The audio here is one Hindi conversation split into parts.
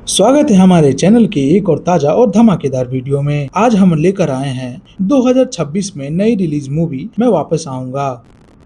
स्वागत है हमारे चैनल के एक और ताजा और धमाकेदार वीडियो में। आज हम लेकर आए हैं 2026 में नई रिलीज मूवी मैं वापस आऊंगा।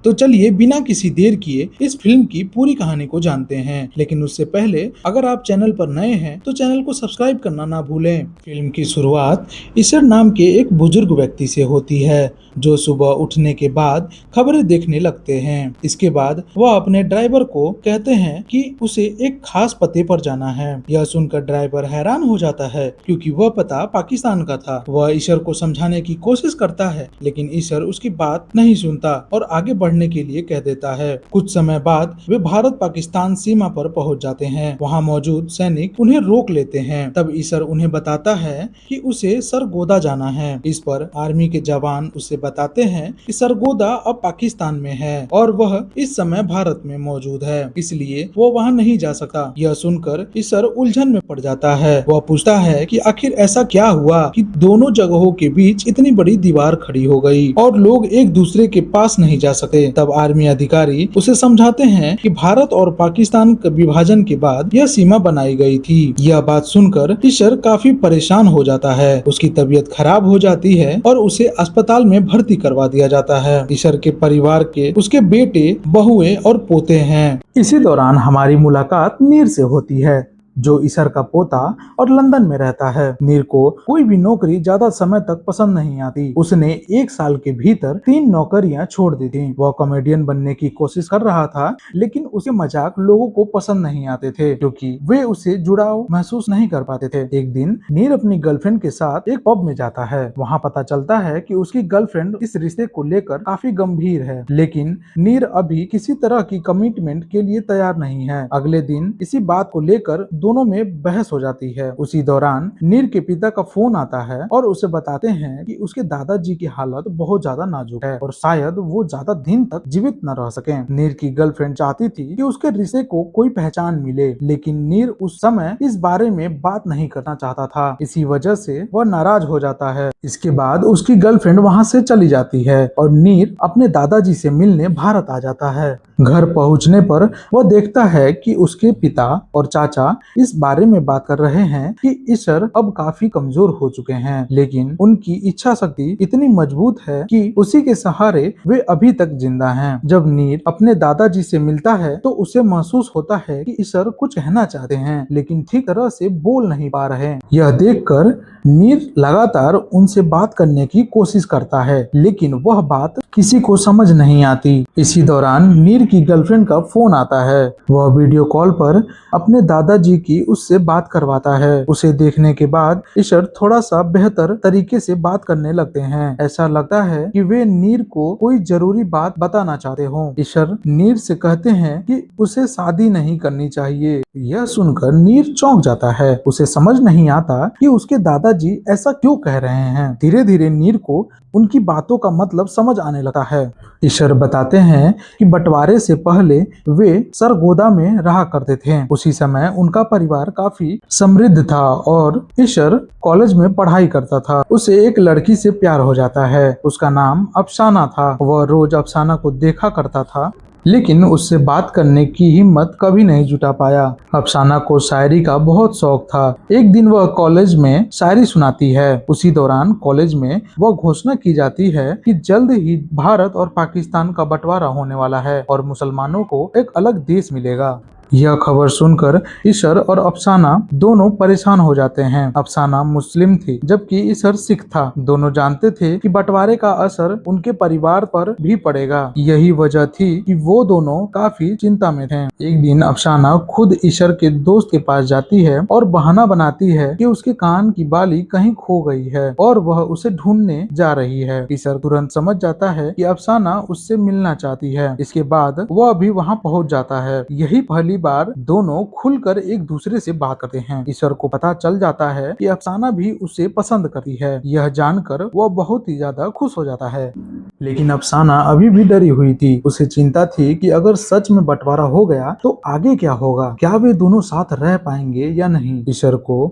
तो चलिए बिना किसी देर किए इस फिल्म की पूरी कहानी को जानते हैं। लेकिन उससे पहले अगर आप चैनल पर नए हैं तो चैनल को सब्सक्राइब करना ना भूलें। फिल्म की शुरुआत ईशर नाम के एक बुजुर्ग व्यक्ति से होती है जो सुबह उठने के बाद खबरें देखने लगते हैं। इसके बाद वह अपने ड्राइवर को कहते हैं कि उसे एक खास पते पर जाना है। यह सुनकर ड्राइवर हैरान हो जाता है क्योंकि वह पता पाकिस्तान का था। वह ईशर को समझाने की कोशिश करता है लेकिन ईशर उसकी बात नहीं सुनता और आगे बढ़ने के लिए कह देता है। कुछ समय बाद वे भारत पाकिस्तान सीमा पर पहुंच जाते हैं। वहां मौजूद सैनिक उन्हें रोक लेते हैं। तब ईशर उन्हें बताता है कि उसे सरगोदा जाना है। इस पर आर्मी के जवान उसे बताते हैं कि सरगोदा अब पाकिस्तान में है और वह इस समय भारत में मौजूद है, इसलिए वो वहां नहीं जा सकता। यह सुनकर ईशर उलझन में पड़ जाता है। वह पूछता है कि आखिर ऐसा क्या हुआ कि दोनों जगहों के बीच इतनी बड़ी दीवार खड़ी हो गई और लोग एक दूसरे के पास नहीं जा सकते। तब आर्मी अधिकारी उसे समझाते हैं कि भारत और पाकिस्तान के विभाजन के बाद यह सीमा बनाई गई थी। यह बात सुनकर ईशर काफी परेशान हो जाता है। उसकी तबीयत खराब हो जाती है और उसे अस्पताल में भर्ती करवा दिया जाता है। ईशर के परिवार के उसके बेटे, बहुएं और पोते हैं। इसी दौरान हमारी मुलाकात नीर से होती है जो ईशर का पोता और लंदन में रहता है। नीर को कोई भी नौकरी ज्यादा समय तक पसंद नहीं आती। उसने 1 साल के भीतर 3 नौकरियां छोड़ दी थी। वह कॉमेडियन बनने की कोशिश कर रहा था लेकिन उसके मजाक लोगों को पसंद नहीं आते थे क्योंकि वे उसे जुड़ाव महसूस नहीं कर पाते थे। एक दिन नीर अपनी गर्लफ्रेंड के साथ एक पब में जाता है। वहाँ पता चलता है कि उसकी गर्लफ्रेंड इस रिश्ते को लेकर काफी गंभीर है लेकिन नीर अभी किसी तरह की कमिटमेंट के लिए तैयार नहीं है। अगले दिन इसी बात को लेकर दोनों में बहस हो जाती है। उसी दौरान नीर के पिता का फोन आता है और उसे बताते हैं कि उसके दादाजी की हालत बहुत ज्यादा नाजुक है और शायद वो ज्यादा दिन तक जीवित न रह सके। नीर की गर्लफ्रेंड चाहती थी कि उसके रिश्ते को कोई पहचान मिले लेकिन नीर उस समय इस बारे में बात नहीं करना चाहता था। इसी वजह से वह नाराज हो जाता है। इसके बाद उसकी गर्लफ्रेंड वहाँ से चली जाती है और नीर अपने दादाजी से मिलने भारत आ जाता है। घर पहुंचने पर वह देखता है कि उसके पिता और चाचा इस बारे में बात कर रहे हैं कि ईशर अब काफी कमजोर हो चुके हैं लेकिन उनकी इच्छा शक्ति इतनी मजबूत है कि उसी के सहारे वे अभी तक जिंदा हैं। जब नीर अपने दादाजी से मिलता है तो उसे महसूस होता है कि ईशर कुछ कहना चाहते हैं लेकिन ठीक तरह से बोल नहीं पा रहे। यह देखकर नीर लगातार उनसे बात करने की कोशिश करता है लेकिन वह बात किसी को समझ नहीं आती। इसी दौरान नीर की गर्लफ्रेंड का फोन आता है। वह वीडियो कॉल पर अपने दादाजी की उससे बात करवाता है। उसे देखने के बाद ईशर थोड़ा सा बेहतर तरीके से बात करने लगते हैं। ऐसा लगता है कि वे नीर को कोई जरूरी बात बताना चाहते हो। ईशर नीर से कहते हैं कि उसे शादी नहीं करनी चाहिए। यह सुनकर नीर चौंक जाता है। उसे समझ नहीं आता कि उसके दादाजी ऐसा क्यों कह रहे हैं। धीरे धीरे नीर को उनकी बातों का मतलब समझ आने लगा है। ईशर बताते हैं कि बंटवारे से पहले वे सरगोदा में रहा करते थे। उसी समय उनका परिवार काफी समृद्ध था और ईशर कॉलेज में पढ़ाई करता था। उसे एक लड़की से प्यार हो जाता है। उसका नाम अफसाना था। वह रोज अफसाना को देखा करता था लेकिन उससे बात करने की हिम्मत कभी नहीं जुटा पाया। अफसाना को शायरी का बहुत शौक था। एक दिन वह कॉलेज में शायरी सुनाती है। उसी दौरान कॉलेज में वह घोषणा की जाती है कि जल्द ही भारत और पाकिस्तान का बंटवारा होने वाला है और मुसलमानों को एक अलग देश मिलेगा। यह खबर सुनकर ईशर और अफसाना दोनों परेशान हो जाते हैं। अफसाना मुस्लिम थी जबकि ईशर सिख था। दोनों जानते थे कि बंटवारे का असर उनके परिवार पर भी पड़ेगा। यही वजह थी कि वो दोनों काफी चिंता में थे। एक दिन अफसाना खुद ईशर के दोस्त के पास जाती है और बहाना बनाती है कि उसके कान की बाली कहीं खो गई है और वह उसे ढूंढने जा रही है। ईशर तुरंत समझ जाता है कि अफसाना उससे मिलना चाहती है। इसके बाद वह भी वहाँ पहुँच जाता है। यही पहली बार दोनों खुलकर एक दूसरे से बात करते हैं। ईशर को पता चल जाता है कि अफसाना भी उसे पसंद करती है। यह जानकर वह बहुत ही ज्यादा खुश हो जाता है लेकिन अफसाना अभी भी डरी हुई थी। उसे चिंता थी कि अगर सच में बंटवारा हो गया तो आगे क्या होगा, क्या वे दोनों साथ रह पाएंगे या नहीं।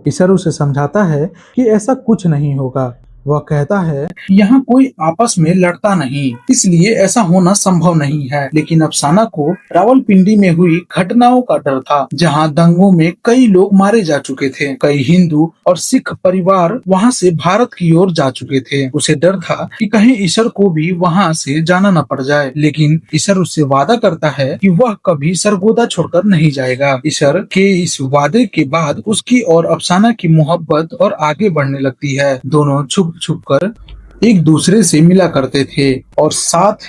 ईशर उसे समझाता है कि ऐसा कुछ नहीं होगा। वह कहता है यहाँ कोई आपस में लड़ता नहीं, इसलिए ऐसा होना संभव नहीं है। लेकिन अफसाना को रावलपिंडी में हुई घटनाओं का डर था, जहाँ दंगों में कई लोग मारे जा चुके थे। कई हिंदू और सिख परिवार वहाँ से भारत की ओर जा चुके थे। उसे डर था कि कहीं ईशर को भी वहाँ से जाना न पड़ जाए। लेकिन ईशर उससे वादा करता है कि वह कभी सरगोदा छोड़कर नहीं जाएगा। ईशर के इस वादे के बाद उसकी और अफसाना की मोहब्बत और आगे बढ़ने लगती है। दोनों छुप छुप कर एक दूसरे से मिला करते थे और साथ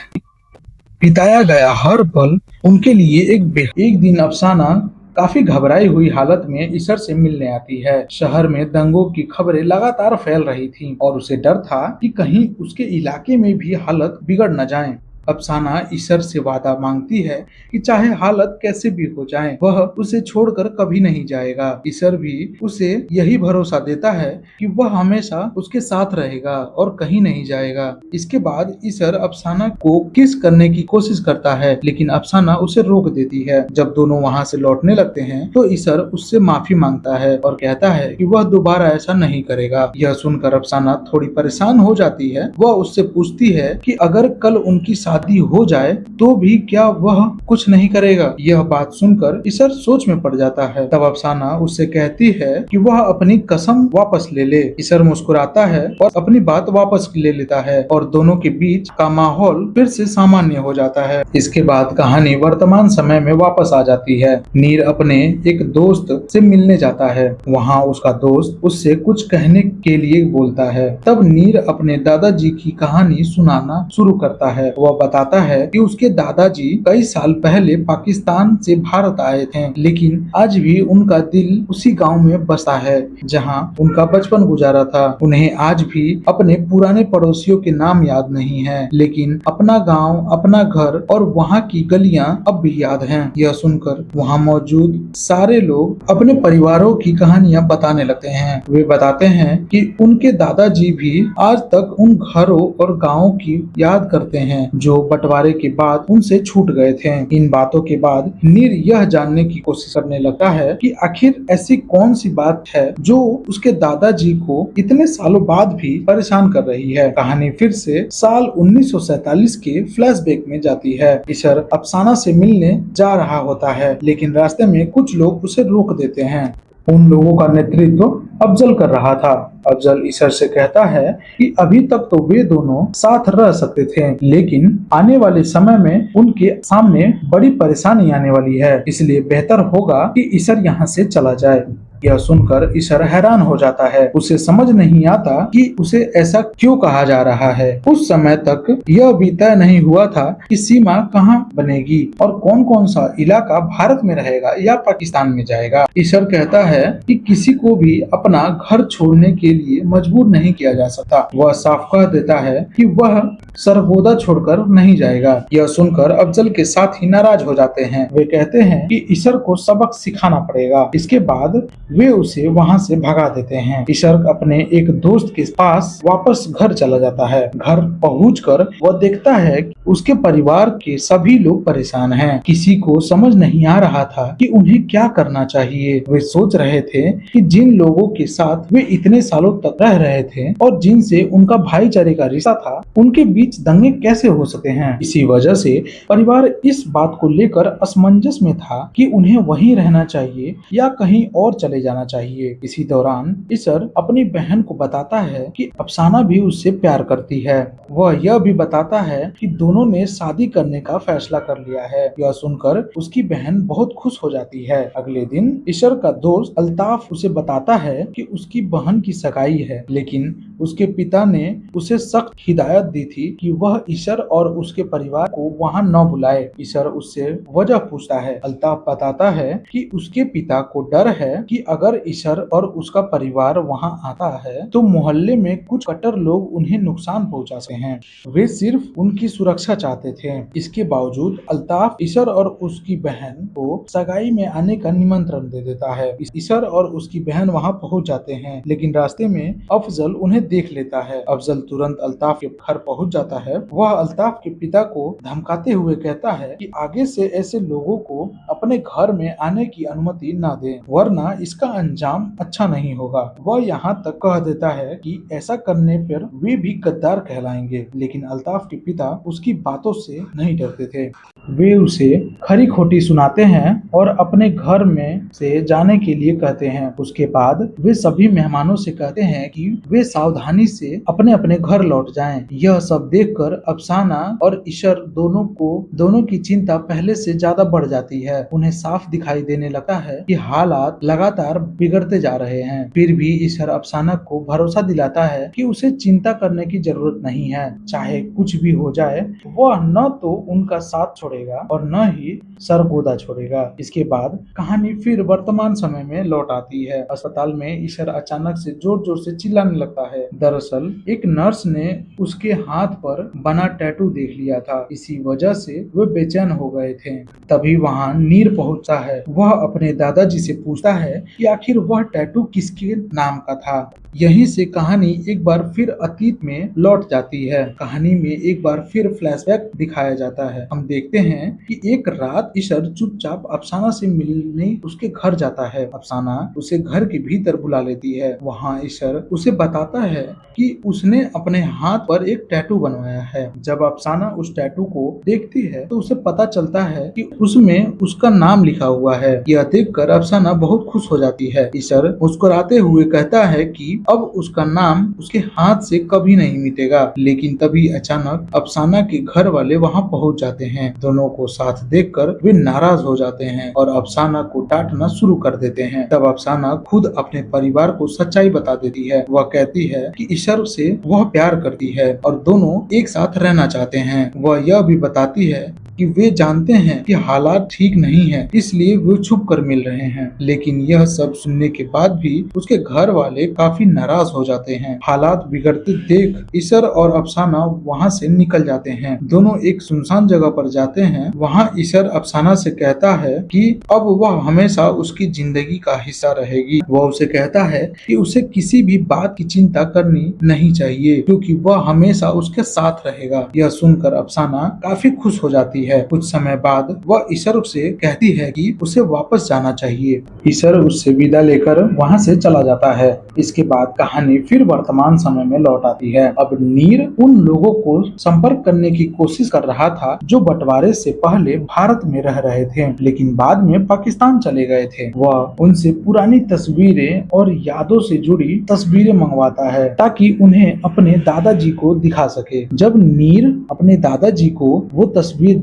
बिताया गया हर पल उनके लिए एक दिन अफसाना काफी घबराई हुई हालत में ईशर से मिलने आती है। शहर में दंगों की खबरें लगातार फैल रही थीं और उसे डर था कि कहीं उसके इलाके में भी हालत बिगड़ न जाए। अफसाना ईशर से वादा मांगती है कि चाहे हालत कैसे भी हो जाए, वह उसे छोड़कर कभी नहीं जाएगा। ईशर भी उसे यही भरोसा देता है कि वह हमेशा उसके साथ रहेगा और कहीं नहीं जाएगा। इसके बाद ईशर अफसाना को किस करने की कोशिश करता है, लेकिन अफसाना उसे रोक देती है। जब दोनों वहाँ से लौटने लगते हैं तो ईशर उससे माफी मांगता है और कहता है कि वह दोबारा ऐसा नहीं करेगा। यह सुनकर अफसाना थोड़ी परेशान हो जाती है। वह उससे पूछती है कि अगर कल उनकी शादी हो जाए तो भी क्या वह कुछ नहीं करेगा। यह बात सुनकर ईशर सोच में पड़ जाता है। तब अफसाना उससे कहती है कि वह अपनी कसम वापस ले ले। ईशर मुस्कुराता है और अपनी बात वापस ले लेता है और दोनों के बीच का माहौल फिर से सामान्य हो जाता है। इसके बाद कहानी वर्तमान समय में वापस आ जाती है। नीर अपने एक दोस्त से मिलने जाता है। वहाँ उसका दोस्त उससे कुछ कहने के लिए बोलता है। तब नीर अपने दादाजी की कहानी सुनाना शुरू करता है। वह बताता है कि उसके दादाजी कई साल पहले पाकिस्तान से भारत आए थे, लेकिन आज भी उनका दिल उसी गांव में बसा है जहां उनका बचपन गुजारा था। उन्हें आज भी अपने पुराने पड़ोसियों के नाम याद नहीं है, लेकिन अपना गांव, अपना घर और वहां की गलियां अब भी याद हैं। यह सुनकर वहां मौजूद सारे लोग अपने परिवारों की कहानियां बताने लगते हैं। वे बताते हैं कि उनके दादाजी भी आज तक उन घरों और गांवों की याद करते हैं जो बंटवारे के बाद उनसे छूट गए थे। इन बातों के बाद नीर यह जानने की कोशिश करने लगता है कि आखिर ऐसी कौन सी बात है जो उसके दादाजी को इतने सालों बाद भी परेशान कर रही है। कहानी फिर से साल 1947 के फ्लैशबैक में जाती है। ईशर अफसाना से मिलने जा रहा होता है, लेकिन रास्ते में कुछ लोग उसे रोक देते हैं। उन लोगों का नेतृत्व अफजल कर रहा था। अफजल ईशर से कहता है कि अभी तक तो वे दोनों साथ रह सकते थे, लेकिन आने वाले समय में उनके सामने बड़ी परेशानी आने वाली है, इसलिए बेहतर होगा कि ईशर यहाँ से चला जाए। यह सुनकर ईशर हैरान हो जाता है। उसे समझ नहीं आता कि उसे ऐसा क्यों कहा जा रहा है। उस समय तक यह भी तय नहीं हुआ था कि सीमा कहाँ बनेगी और कौन कौन सा इलाका भारत में रहेगा या पाकिस्तान में जाएगा। ईशर कहता है कि किसी को भी अपना घर छोड़ने के लिए मजबूर नहीं किया जा सकता। वह साफ कह देता है कि वह सरगोदा छोड़कर नहीं जाएगा। यह सुनकर अफजल के साथ ही नाराज हो जाते हैं। वे कहते हैं कि ईशर को सबक सिखाना पड़ेगा। इसके बाद वे उसे वहां से भगा देते हैं। ईशर अपने एक दोस्त के पास वापस घर चला जाता है। घर पहुंचकर वह देखता है कि उसके परिवार के सभी लोग परेशान हैं। किसी को समझ नहीं आ रहा था कि उन्हें क्या करना चाहिए। वे सोच रहे थे कि जिन लोगों के साथ वे इतने सालों तक रह रहे थे और जिनसे उनका भाईचारे का रिश्ता था, उनके बीच दंगे कैसे हो सकते हैं। इसी वजह से परिवार इस बात को लेकर असमंजस में था कि उन्हें वहीं रहना चाहिए या कहीं और चले जाना चाहिए। इसी दौरान ईशर अपनी बहन को बताता है कि अफसाना भी उससे प्यार करती है। वह यह भी बताता है कि दोनों ने शादी करने का फैसला कर लिया है। यह सुनकर उसकी बहन बहुत खुश हो जाती है। अगले दिन ईशर का दोस्त अल्ताफ उसे बताता है कि उसकी बहन की सगाई है, लेकिन उसके पिता ने उसे सख्त हिदायत दी थी कि वह ईशर और उसके परिवार को वहां न बुलाए। ईशर उससे वजह पूछता है। अल्ताफ बताता है कि उसके पिता को डर है कि अगर ईशर और उसका परिवार वहां आता है तो मोहल्ले में कुछ कट्टर लोग उन्हें नुकसान पहुंचा सकते हैं। वे सिर्फ उनकी सुरक्षा चाहते थे। इसके बावजूद अल्ताफ ईशर और उसकी बहन को सगाई में आने का निमंत्रण दे देता है। ईशर और उसकी बहन वहां पहुंच जाते हैं, लेकिन रास्ते में अफजल उन्हें देख लेता है। अफजल तुरंत अल्ताफ के घर पहुंच जाता है। वह अल्ताफ के पिता को धमकाते हुए कहता है कि आगे से ऐसे लोगों को अपने घर में आने की अनुमति न दें, वरना इस इसका अंजाम अच्छा नहीं होगा। वह यहाँ तक कह देता है कि ऐसा करने पर वे भी गद्दार कहलाएंगे, लेकिन अल्ताफ के पिता उसकी बातों से नहीं डरते थे। वे उसे खरी खोटी सुनाते हैं और अपने घर में से जाने के लिए कहते हैं। उसके बाद वे सभी मेहमानों से कहते हैं कि वे सावधानी से अपने अपने घर लौट जाएं। यह सब देखकर अफसाना और ईशर दोनों की चिंता पहले से ज्यादा बढ़ जाती है। उन्हें साफ दिखाई देने लगता है कि हालात लगातार बिगड़ते जा रहे हैं। फिर भी ईशर अफसाना को भरोसा दिलाता है कि उसे चिंता करने की जरूरत नहीं है। चाहे कुछ भी हो जाए, वह न तो उनका साथ छोड़ेगा और न ही सरगोदा छोड़ेगा। इसके बाद कहानी फिर वर्तमान समय में लौट आती है। अस्पताल में ईशर अचानक से जोर जोर से चिल्लाने लगता है। दरअसल एक नर्स ने उसके हाथ पर बना टैटू देख लिया था। इसी वजह से वे बेचैन हो गए थे। तभी वहाँ नीर पहुँचता है। वह अपने दादाजी से पूछता है कि आखिर वह टैटू किसके नाम का था। यहीं से कहानी एक बार फिर अतीत में लौट जाती है। कहानी में एक बार फिर फ्लैशबैक दिखाया जाता है। हम देखते हैं कि एक रात ईशर चुपचाप अफसाना से मिलने उसके घर जाता है। अफसाना उसे घर के भीतर बुला लेती है। वहाँ ईशर उसे बताता है कि उसने अपने हाथ पर एक टैटू बनवाया है। जब अफसाना उस टैटू को देखती है तो उसे पता चलता है कि उसमें उसका नाम लिखा हुआ है। यह देखकर अफसाना बहुत खुश हो जाती है। ईशर मुस्कुराते हुए कहता है कि अब उसका नाम उसके हाथ से कभी नहीं मिटेगा। लेकिन तभी अचानक अफसाना के घर वाले वहाँ पहुँच जाते हैं। दोनों को साथ देखकर वे नाराज हो जाते हैं और अफसाना को डांटना शुरू कर देते हैं। तब अफसाना खुद अपने परिवार को सच्चाई बता देती है। वह कहती है कि ईशर से वह प्यार करती है और दोनों एक साथ रहना चाहते हैं। वह यह भी बताती है कि वे जानते हैं कि हालात ठीक नहीं है, इसलिए वे छुप कर मिल रहे हैं। लेकिन यह सब सुनने के बाद भी उसके घर वाले काफी नाराज हो जाते हैं। हालात बिगड़ते देख ईशर और अफसाना वहां से निकल जाते हैं। दोनों एक सुनसान जगह पर जाते हैं। वहां ईशर अफसाना से कहता है कि अब वह हमेशा उसकी जिंदगी का हिस्सा रहेगी। वह उसे कहता है कि उसे किसी भी बात की चिंता करनी नहीं चाहिए, क्योंकि वह हमेशा उसके साथ रहेगा। यह सुनकर अफसाना काफी खुश हो जाती है। कुछ समय बाद वह ईशर से कहती है कि उसे वापस जाना चाहिए। ईशर उससे विदा लेकर वहां से चला जाता है। इसके बाद कहानी फिर वर्तमान समय में लौट आती है। अब नीर उन लोगों को संपर्क करने की कोशिश कर रहा था जो बंटवारे से पहले भारत में रह रहे थे, लेकिन बाद में पाकिस्तान चले गए थे। वह उनसे पुरानी तस्वीरें और यादों से जुड़ी तस्वीरें मंगवाता है ताकि उन्हें अपने दादाजी को दिखा सके। जब नीर अपने दादाजी को वो तस्वीर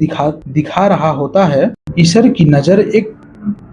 दिखा रहा होता है, ईशर की नजर एक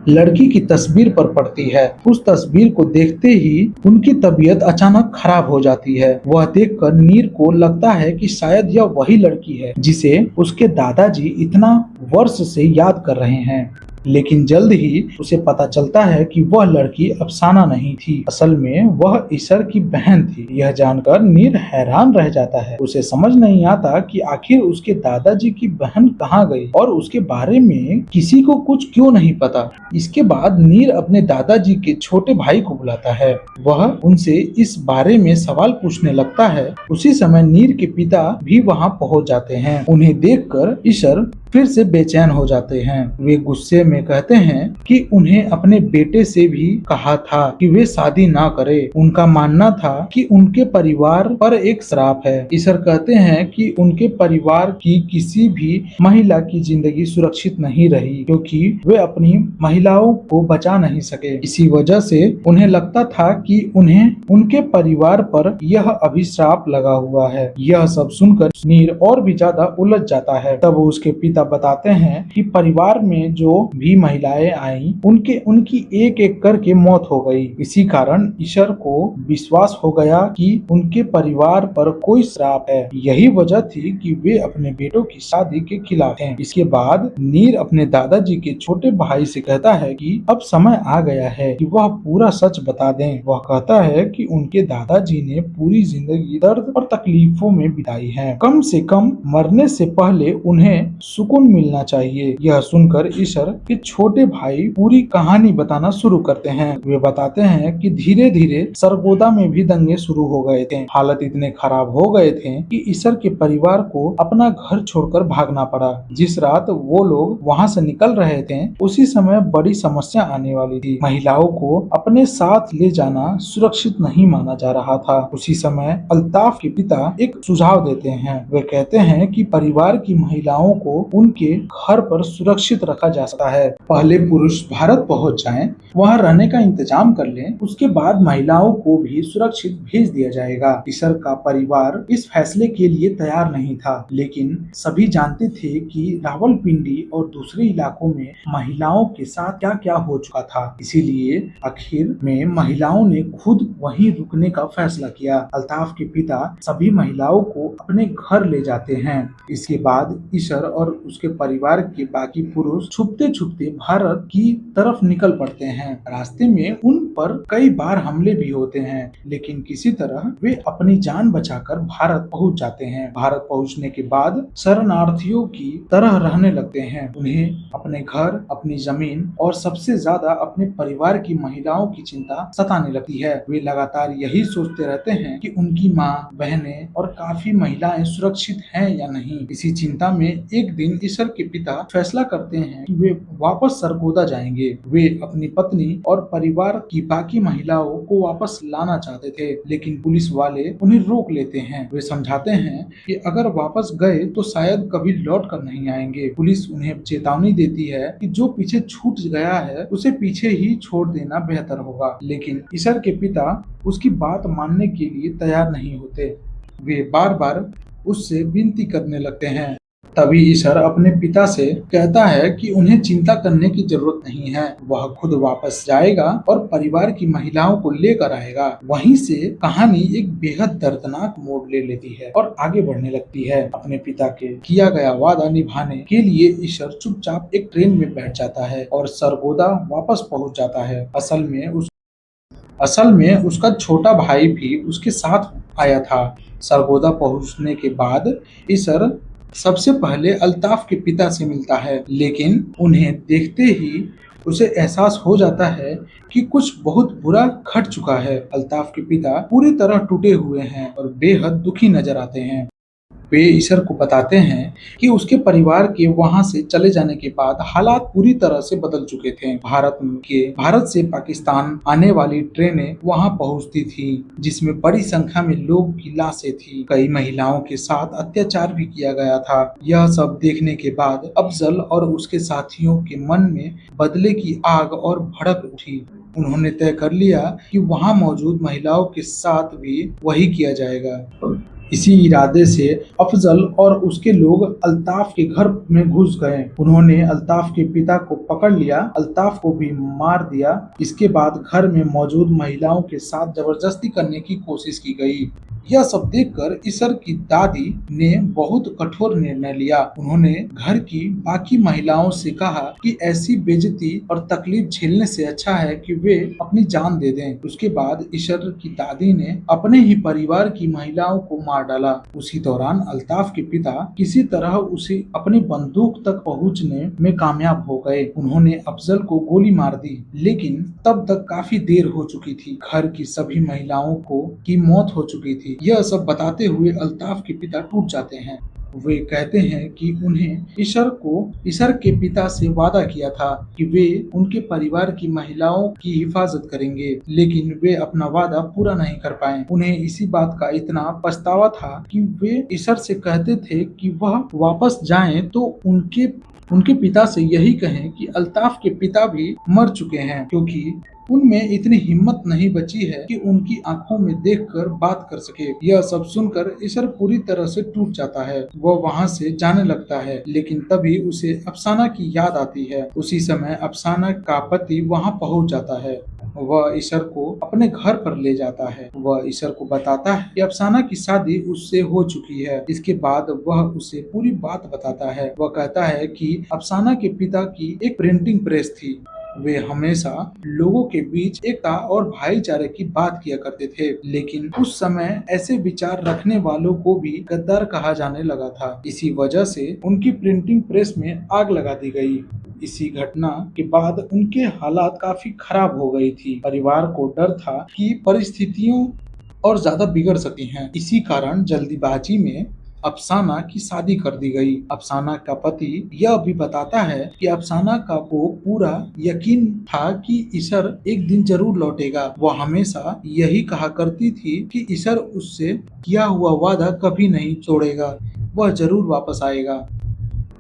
लड़की की तस्वीर पर पड़ती है। उस तस्वीर को देखते ही उनकी तबीयत अचानक खराब हो जाती है। वह देखकर नीर को लगता है कि शायद यह वही लड़की है जिसे उसके दादाजी इतना वर्ष से याद कर रहे हैं। लेकिन जल्द ही उसे पता चलता है कि वह लड़की अफसाना नहीं थी, असल में वह ईशर की बहन थी। यह जानकर नीर हैरान रह जाता है। उसे समझ नहीं आता कि आखिर उसके दादाजी की बहन कहाँ गई और उसके बारे में किसी को कुछ क्यों नहीं पता। इसके बाद नीर अपने दादाजी के छोटे भाई को बुलाता है। वह उनसे इस बारे में सवाल पूछने लगता है। उसी समय नीर के पिता भी वहाँ पहुँच जाते हैं। उन्हें देखकर ईशर फिर से बेचैन हो जाते हैं। वे गुस्से में कहते हैं कि उन्हें अपने बेटे से भी कहा था कि वे शादी ना करें। उनका मानना था कि उनके परिवार पर एक श्राप है। ईशर कहते हैं कि उनके परिवार की किसी भी महिला की जिंदगी सुरक्षित नहीं रही, क्योंकि वे अपनी महिलाओं को बचा नहीं सके। इसी वजह से उन्हें लगता था कि उन्हें उनके परिवार पर यह अभिशाप लगा हुआ है। यह सब सुनकर नीर और भी ज्यादा उलझ जाता है। तब उसके पिता बताते हैं कि परिवार में जो भी महिलाएं आईं, उनकी एक एक करके मौत हो गई। इसी कारण ईशर को विश्वास हो गया कि उनके परिवार पर कोई श्राप है। यही वजह थी कि वे अपने बेटों की शादी के खिलाफ हैं। इसके बाद नीर अपने दादाजी के छोटे भाई से कहता है कि अब समय आ गया है कि वह पूरा सच बता दें। वह कहता है कि उनके दादाजी ने पूरी जिंदगी दर्द और तकलीफों में बिताई है। कम से कम मरने से पहले उन्हें सुकून सुकून मिलना चाहिए। यह सुनकर ईशर के छोटे भाई पूरी कहानी बताना शुरू करते हैं। वे बताते हैं कि धीरे धीरे सरगोदा में भी दंगे शुरू हो गए थे। हालत इतने खराब हो गए थे कि ईशर के परिवार को अपना घर छोड़कर भागना पड़ा। जिस रात वो लोग वहाँ से निकल रहे थे, उसी समय बड़ी समस्या आने वाली थी। महिलाओं को अपने साथ ले जाना सुरक्षित नहीं माना जा रहा था। उसी समय अल्ताफ के पिता एक सुझाव देते हैं। वे कहते हैं कि परिवार की महिलाओं को उनके घर पर सुरक्षित रखा जा सकता है। पहले पुरुष भारत पहुंच जाएं, वहां रहने का इंतजाम कर लें, उसके बाद महिलाओं को भी सुरक्षित भेज दिया जाएगा। ईशर का परिवार इस फैसले के लिए तैयार नहीं था, लेकिन सभी जानते थे कि रावलपिंडी और दूसरे इलाकों में महिलाओं के साथ क्या क्या हो चुका था। इसीलिए आखिर में महिलाओं ने खुद वहीं रुकने का फैसला किया। अल्ताफ के पिता सभी महिलाओं को अपने घर ले जाते हैं। इसके बाद ईशर और उसके परिवार के बाकी पुरुष छुपते छुपते भारत की तरफ निकल पड़ते हैं। रास्ते में उन पर कई बार हमले भी होते हैं, लेकिन किसी तरह वे अपनी जान बचाकर भारत पहुंच जाते हैं। भारत पहुंचने के बाद शरणार्थियों की तरह रहने लगते हैं। उन्हें अपने घर, अपनी जमीन और सबसे ज्यादा अपने परिवार की महिलाओं की चिंता सताने लगती है। वे लगातार यही सोचते रहते हैं कि उनकी माँ, बहनें और काफी महिलाएं सुरक्षित हैं या नहीं। इसी चिंता में एक दिन ईशर के पिता फैसला करते हैं कि वे वापस सरगोदा जाएंगे। वे अपनी पत्नी और परिवार की बाकी महिलाओं को वापस लाना चाहते थे, लेकिन पुलिस वाले उन्हें रोक लेते हैं। वे समझाते हैं कि अगर वापस गए तो शायद कभी लौट कर नहीं आएंगे। पुलिस उन्हें चेतावनी देती है कि जो पीछे छूट गया है उसे पीछे ही छोड़ देना बेहतर होगा, लेकिन ईशर के पिता उसकी बात मानने के लिए तैयार नहीं होते। वे बार बार उससे विनती करने लगते हैं। तभी ईशर अपने पिता से कहता है कि उन्हें चिंता करने की जरूरत नहीं है, वह खुद वापस जाएगा और परिवार की महिलाओं को लेकर आएगा। वहीं से कहानी एक बेहद दर्दनाक मोड़ ले लेती है और आगे बढ़ने लगती है। अपने पिता के किया गया वादा निभाने के लिए ईशर चुपचाप एक ट्रेन में बैठ जाता है और सरगोदा वापस पहुंच जाता है। असल में उसका छोटा भाई भी उसके साथ आया था। सरगोदा पहुंचने के बाद ईशर सबसे पहले अल्ताफ के पिता से मिलता है, लेकिन उन्हें देखते ही उसे एहसास हो जाता है कि कुछ बहुत बुरा घट चुका है। अल्ताफ के पिता पूरी तरह टूटे हुए हैं और बेहद दुखी नजर आते हैं। वे ईशर को बताते हैं कि उसके परिवार के वहां से चले जाने के बाद हालात पूरी तरह से बदल चुके थे। भारत से पाकिस्तान आने वाली ट्रेनें वहां पहुंचती थी, जिसमें बड़ी संख्या में लोग की लाशें थी। कई महिलाओं के साथ अत्याचार भी किया गया था। यह सब देखने के बाद अफजल और उसके साथियों के मन में बदले की आग और भड़क उठी। उन्होंने तय कर लिया कि वहां मौजूद महिलाओं के साथ भी वही किया जाएगा। इसी इरादे से अफजल और उसके लोग अल्ताफ के घर में घुस गए। उन्होंने अल्ताफ के पिता को पकड़ लिया, अल्ताफ को भी मार दिया। इसके बाद घर में मौजूद महिलाओं के साथ जबरदस्ती करने की कोशिश की गई। यह सब देखकर ईशर की दादी ने बहुत कठोर निर्णय लिया। उन्होंने घर की बाकी महिलाओं से कहा कि ऐसी बेइज्जती और तकलीफ झेलने से अच्छा है कि वे अपनी जान दे दें। उसके बाद ईशर की दादी ने अपने ही परिवार की महिलाओं को मार डाला। उसी दौरान अल्ताफ के पिता किसी तरह उसे अपनी बंदूक तक पहुंचने में कामयाब हो गए। उन्होंने अफजल को गोली मार दी, लेकिन तब तक काफी देर हो चुकी थी। घर की सभी महिलाओं की मौत हो चुकी थी। यह सब बताते हुए अल्ताफ के पिता टूट जाते हैं। वे कहते हैं कि उन्हें ईशर के पिता से वादा किया था कि वे उनके परिवार की महिलाओं की हिफाजत करेंगे, लेकिन वे अपना वादा पूरा नहीं कर पाए। उन्हें इसी बात का इतना पछतावा था कि वे ईशर से कहते थे कि वह वापस जाएं तो उनके पिता से यही कहें कि अल्ताफ के पिता भी मर चुके हैं, क्योंकि उनमें इतनी हिम्मत नहीं बची है कि उनकी आंखों में देखकर बात कर सके। यह सब सुनकर ईशर पूरी तरह से टूट जाता है। वह वहां से जाने लगता है, लेकिन तभी उसे अफसाना की याद आती है। उसी समय अफसाना का पति वहां पहुंच जाता है। वह ईशर को अपने घर पर ले जाता है। वह ईशर को बताता है कि अफसाना की शादी उससे हो चुकी है। इसके बाद वह उसे पूरी बात बताता है। वह कहता है कि अफसाना के पिता की एक प्रिंटिंग प्रेस थी वे हमेशा लोगों के बीच एकता और भाईचारे की बात किया करते थे, लेकिन उस समय ऐसे विचार रखने वालों को भी गद्दार कहा जाने लगा था। इसी वजह से उनकी प्रिंटिंग प्रेस में आग लगा दी गई। इसी घटना के बाद उनके हालात काफी खराब हो गई थी। परिवार को डर था कि परिस्थितियों और ज्यादा बिगड़ सकती हैं। इसी कारण जल्दीबाजी में अफसाना की शादी कर दी गई। अफसाना का पति यह भी बताता है कि अफसाना का को पूरा यकीन था कि ईशर एक दिन जरूर लौटेगा। वह हमेशा यही कहा करती थी कि ईशर उससे किया हुआ वादा कभी नहीं तोड़ेगा, वह जरूर वापस आएगा।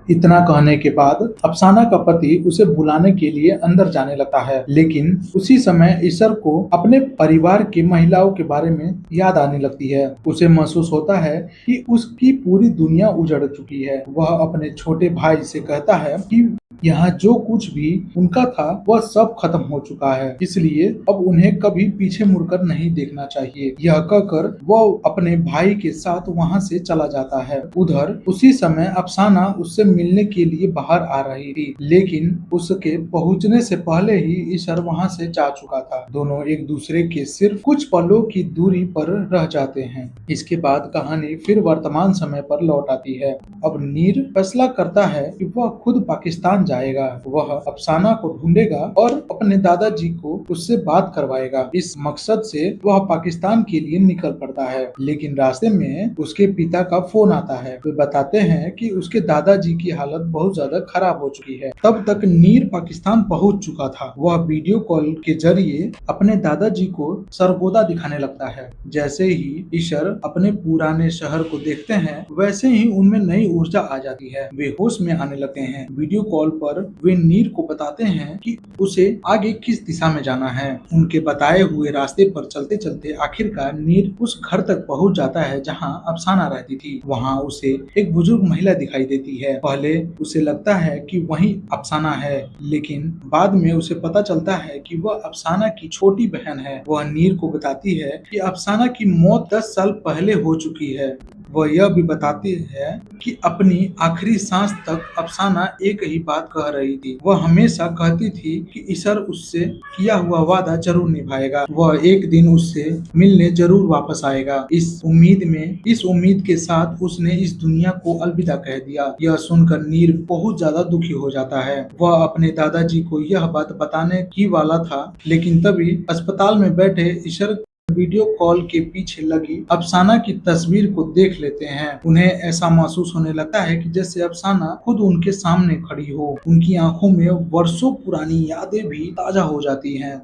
इतना कहने के बाद अफसाना का पति उसे बुलाने के लिए अंदर जाने लगता है, लेकिन उसी समय ईशर को अपने परिवार की महिलाओं के बारे में याद आने लगती है। उसे महसूस होता है कि उसकी पूरी दुनिया उजड़ चुकी है। वह अपने छोटे भाई से कहता है कि यहाँ जो कुछ भी उनका था वह सब खत्म हो चुका है, इसलिए अब उन्हें कभी पीछे मुड़कर नहीं देखना चाहिए। यह कहकर वह अपने भाई के साथ वहाँ से चला जाता है। उधर उसी समय अफसाना उससे मिलने के लिए बाहर आ रही थी, लेकिन उसके पहुँचने से पहले ही ईशर वहाँ से जा चुका था। दोनों एक दूसरे के सिर्फ कुछ पलों की दूरी पर रह जाते हैं। इसके बाद कहानी फिर वर्तमान समय पर लौट आती है। अब नीर फैसला करता है कि वह खुद पाकिस्तान जाएगा। वह अफसाना को ढूंढेगा और अपने दादाजी को उससे बात करवाएगा। इस मकसद से वह पाकिस्तान के लिए निकल पड़ता है, लेकिन रास्ते में उसके पिता का फोन आता है। वे बताते हैं कि उसके दादाजी की हालत बहुत ज्यादा खराब हो चुकी है। तब तक नीर पाकिस्तान पहुंच चुका था। वह वीडियो कॉल के जरिए अपने दादाजी को सरगोदा दिखाने लगता है। जैसे ही ईशर अपने पुराने शहर को देखते हैं, वैसे ही उनमें नई ऊर्जा आ जाती है। वे होश में आने लगते हैं। वीडियो कॉल पर वे नीर को बताते हैं कि उसे आगे किस दिशा में जाना है। उनके बताए हुए रास्ते पर चलते चलते आखिरकार नीर उस घर तक पहुंच जाता है जहां अफसाना रहती थी। वहां उसे एक बुजुर्ग महिला दिखाई देती है। पहले उसे लगता है कि वही अफसाना है, लेकिन बाद में उसे पता चलता है कि वह अफसाना की छोटी बहन है। वह नीर को बताती है कि अफसाना की मौत 10 साल पहले हो चुकी है। वह यह भी बताती है कि अपनी आखिरी सांस तक अफसाना एक ही बात कह रही थी। वह हमेशा कहती थी कि ईशर उससे किया हुआ वादा जरूर निभाएगा। वह एक दिन उससे मिलने जरूर वापस आएगा। इस उम्मीद के साथ उसने इस दुनिया को अलविदा कह दिया। यह सुनकर नीर बहुत ज्यादा दुखी हो जाता है। वह अपने दादाजी को यह बात बताने ही वाला था, लेकिन तभी अस्पताल में बैठे ईशर वीडियो कॉल के पीछे लगी अफसाना की तस्वीर को देख लेते हैं। उन्हें ऐसा महसूस होने लगता है कि जैसे अफसाना खुद उनके सामने खड़ी हो। उनकी आंखों में वर्षों पुरानी यादें भी ताजा हो जाती हैं।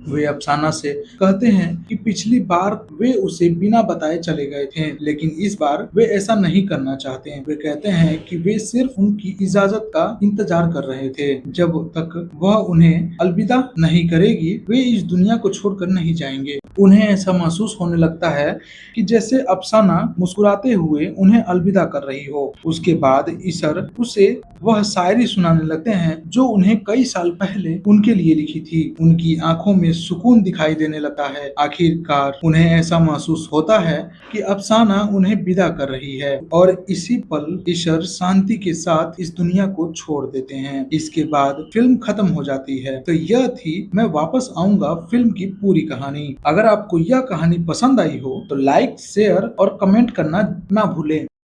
वे अफसाना से कहते हैं कि पिछली बार वे उसे बिना बताए चले गए थे, लेकिन इस बार वे ऐसा नहीं करना चाहते। वे कहते हैं कि वे सिर्फ उनकी इजाजत का इंतजार कर रहे थे। जब तक वह उन्हें अलविदा नहीं करेगी, वे इस दुनिया को छोड़कर नहीं जाएंगे। उन्हें ऐसा महसूस होने लगता है कि जैसे अफसाना मुस्कुराते हुए उन्हें अलविदा कर रही हो। उसके बाद ईशर उसे वह शायरी सुनाने लगते हैं जो उन्हें कई साल पहले उनके लिए लिखी थी। उनकी आंखों में सुकून दिखाई देने लगता है। आखिरकार उन्हें ऐसा महसूस होता है कि अफसाना उन्हें विदा कर रही है और इसी पल ईशर शांति के साथ इस दुनिया को छोड़ देते हैं। इसके बाद फिल्म खत्म हो जाती है। तो यह थी मैं वापस आऊंगा फिल्म की पूरी कहानी। अगर आपको यह कहानी पसंद आई हो तो लाइक, शेयर और कमेंट करना ना भूलें।